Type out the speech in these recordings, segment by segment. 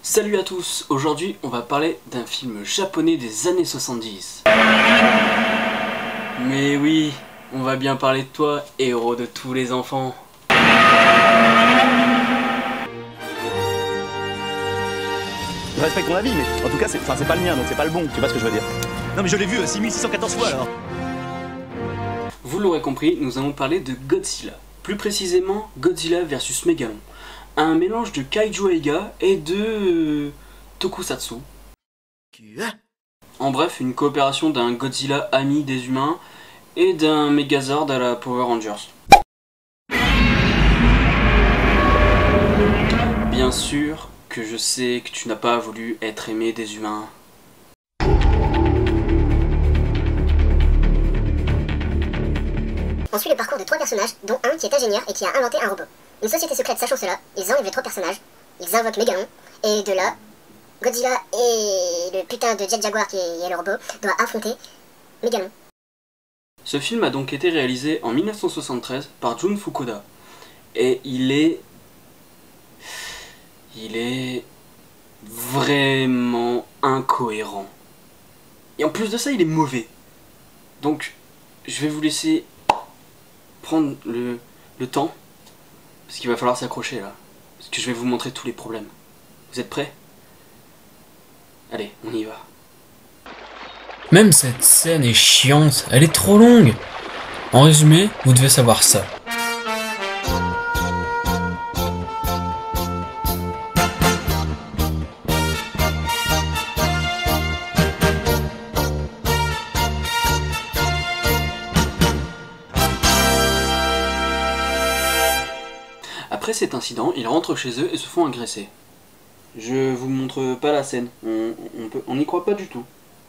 Salut à tous, aujourd'hui on va parler d'un film japonais des années 70. Mais oui, on va bien parler de toi, héros de tous les enfants. Je respecte ton avis, mais en tout cas, c'est pas le mien, donc c'est pas le bon, tu vois ce que je veux dire. Non mais je l'ai vu 6614 fois alors. Vous l'aurez compris, nous allons parler de Godzilla. Plus précisément, Godzilla vs Megalon. Un mélange de Kaiju Eiga et de Tokusatsu. En bref, une coopération d'un Godzilla ami des humains et d'un Megazord à la Power Rangers. Bien sûr que je sais que tu n'as pas voulu être aimé des humains. On suit le parcours de 3 personnages, dont un qui est ingénieur et qui a inventé un robot. Une société secrète sachant cela, ils enlèvent les 3 personnages, ils invoquent Megalon, et de là, Godzilla et le putain de Jet Jaguar qui est le robot doivent affronter Megalon. Ce film a donc été réalisé en 1973 par Jun Fukuda. Et il est vraiment incohérent. Et en plus de ça, il est mauvais. Donc, je vais vous laisser prendre le temps. Parce qu'il va falloir s'accrocher là. Parce que je vais vous montrer tous les problèmes. Vous êtes prêts? Allez, on y va. Même cette scène est chiante, elle est trop longue. En résumé, vous devez savoir ça. Après cet incident, ils rentrent chez eux et se font agresser. Je vous montre pas la scène, on n'y croit pas du tout.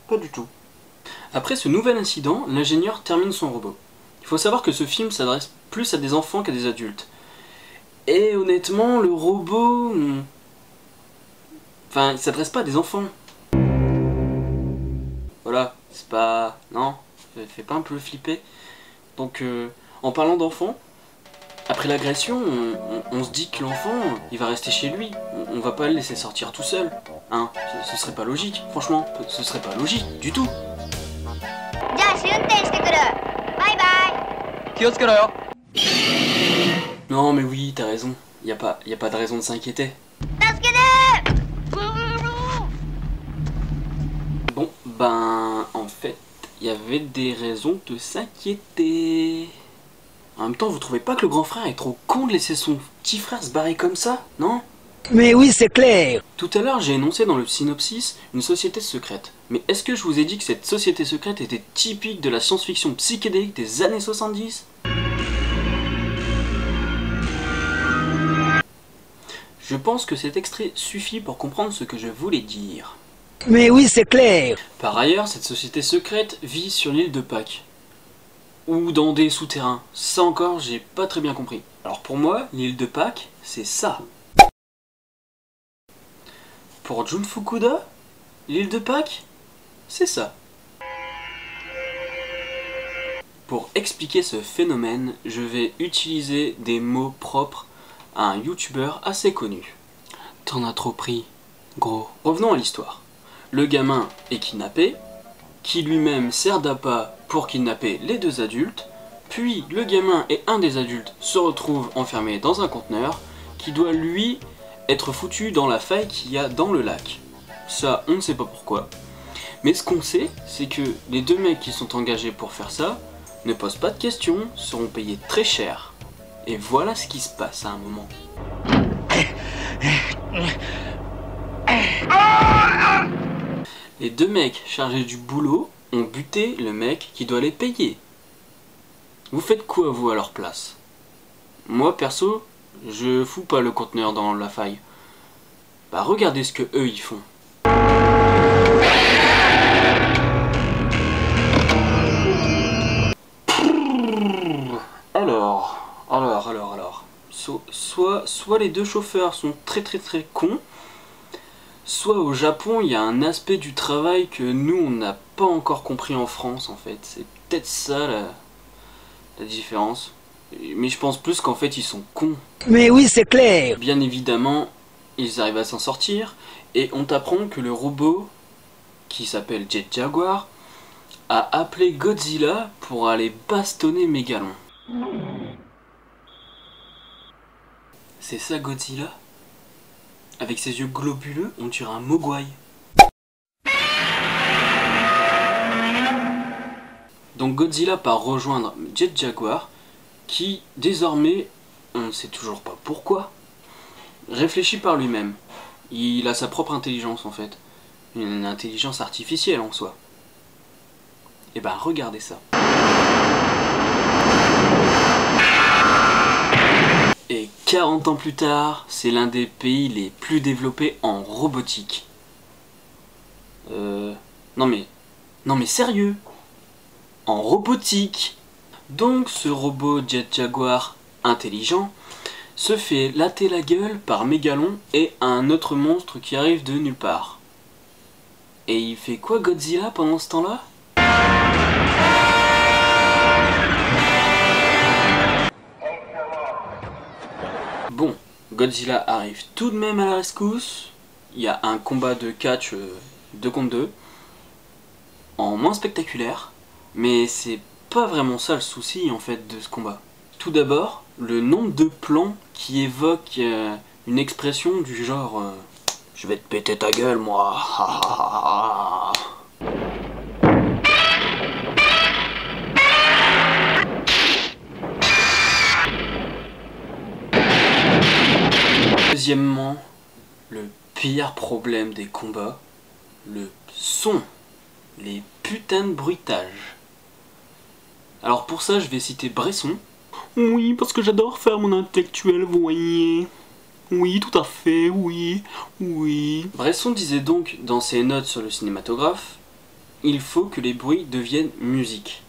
Pas du tout. Après ce nouvel incident, l'ingénieur termine son robot. Il faut savoir que ce film s'adresse plus à des enfants qu'à des adultes. Et honnêtement, le robot... Enfin, il s'adresse pas à des enfants. Voilà, c'est pas... Non, fait pas un peu flipper. Donc, en parlant d'enfants, après l'agression, on se dit que l'enfant, il va rester chez lui. On va pas le laisser sortir tout seul. Hein, ce serait pas logique, franchement, ce serait pas logique du tout. Non mais oui, t'as raison. Y a pas de raison de s'inquiéter. Bon, ben, en fait, il y avait des raisons de s'inquiéter. En même temps, vous trouvez pas que le grand frère est trop con de laisser son petit frère se barrer comme ça, non? Mais oui, c'est clair. Tout à l'heure, j'ai énoncé dans le synopsis une société secrète. Mais est-ce que je vous ai dit que cette société secrète était typique de la science-fiction psychédélique des années 70? Je pense que cet extrait suffit pour comprendre ce que je voulais dire. Mais oui, c'est clair. Par ailleurs, cette société secrète vit sur l'île de Pâques. Ou dans des souterrains. Ça encore, j'ai pas très bien compris. Alors pour moi, l'île de Pâques, c'est ça. Pour Jun Fukuda, l'île de Pâques, c'est ça. Pour expliquer ce phénomène, je vais utiliser des mots propres à un youtubeur assez connu. T'en as trop pris, gros. Revenons à l'histoire. Le gamin est kidnappé, qui lui-même sert d'appât pour kidnapper les 2 adultes, puis le gamin et un des adultes se retrouvent enfermés dans un conteneur qui doit lui être foutu dans la faille qu'il y a dans le lac. Ça, on ne sait pas pourquoi. Mais ce qu'on sait, c'est que les 2 mecs qui sont engagés pour faire ça ne posent pas de questions, seront payés très cher. Et voilà ce qui se passe à un moment. Les 2 mecs chargés du boulot ont buté le mec qui doit les payer. Vous faites quoi vous à leur place? Moi perso, je fous pas le conteneur dans la faille. Bah regardez ce que eux ils font. Alors. Soit les 2 chauffeurs sont très cons, soit au Japon il y a un aspect du travail que nous on n'a pas encore compris en France en fait. C'est peut-être ça la différence. Mais je pense plus qu'en fait ils sont cons. Mais oui, c'est clair. Bien évidemment, ils arrivent à s'en sortir, et on t'apprend que le robot, qui s'appelle Jet Jaguar, a appelé Godzilla pour aller bastonner Mégalon. C'est ça Godzilla? Avec ses yeux globuleux, on dirait un mogwai. Donc Godzilla part rejoindre Jet Jaguar, qui désormais, on ne sait toujours pas pourquoi, réfléchit par lui-même. Il a sa propre intelligence en fait. Une intelligence artificielle en soi. Et ben regardez ça. Et 40 ans plus tard, c'est l'un des pays les plus développés en robotique. Non mais sérieux, en robotique. Donc ce robot Jet Jaguar intelligent se fait latter la gueule par Mégalon et un autre monstre qui arrive de nulle part. Et il fait quoi Godzilla pendant ce temps-là? Bon, Godzilla arrive tout de même à la rescousse. Il y a un combat de catch 2 contre 2, en moins spectaculaire, mais c'est pas vraiment ça le souci en fait de ce combat. Tout d'abord, le nombre de plans qui évoquent une expression du genre je vais te péter ta gueule moi. Deuxièmement, le pire problème des combats, le son, les putains de bruitages. Alors pour ça, je vais citer Bresson. Oui, parce que j'adore faire mon intellectuel, vous voyez. Oui, tout à fait, oui, oui. Bresson disait donc dans ses notes sur le cinématographe, il faut que les bruits deviennent musique.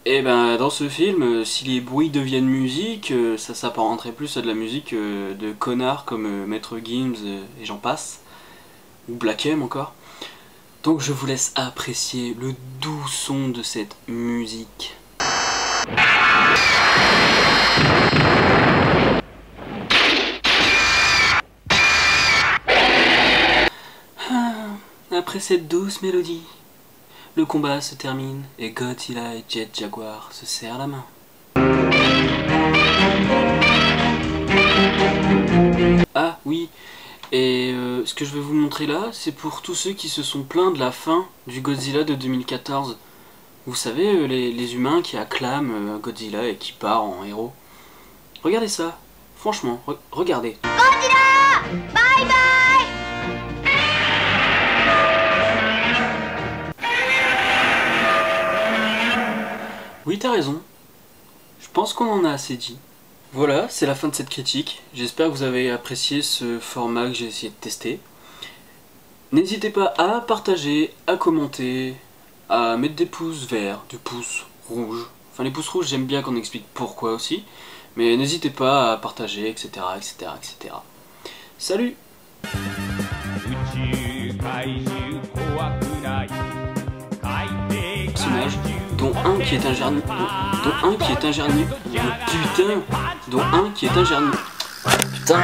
Et ben dans ce film, si les bruits deviennent musique, ça s'apparenterait plus à de la musique de connards comme Maître Gims et j'en passe, ou Black M encore. Donc je vous laisse apprécier le doux son de cette musique. Après cette douce mélodie, le combat se termine et Godzilla et Jet Jaguar se serrent la main. Ah oui, et ce que je vais vous montrer là, c'est pour tous ceux qui se sont plaints de la fin du Godzilla de 2014. Vous savez, les humains qui acclament Godzilla et qui part en héros. Regardez ça, franchement, regardez. Godzilla! Bye bye! Oui, t'as raison. Je pense qu'on en a assez dit. Voilà, c'est la fin de cette critique. J'espère que vous avez apprécié ce format que j'ai essayé de tester. N'hésitez pas à partager, à commenter, à mettre des pouces verts, des pouces rouges. Enfin, les pouces rouges, j'aime bien qu'on explique pourquoi aussi. Mais n'hésitez pas à partager, etc., etc., etc. Salut! Personnages, dont un qui est un gernier, putain, dont un qui est un gernier. Putain!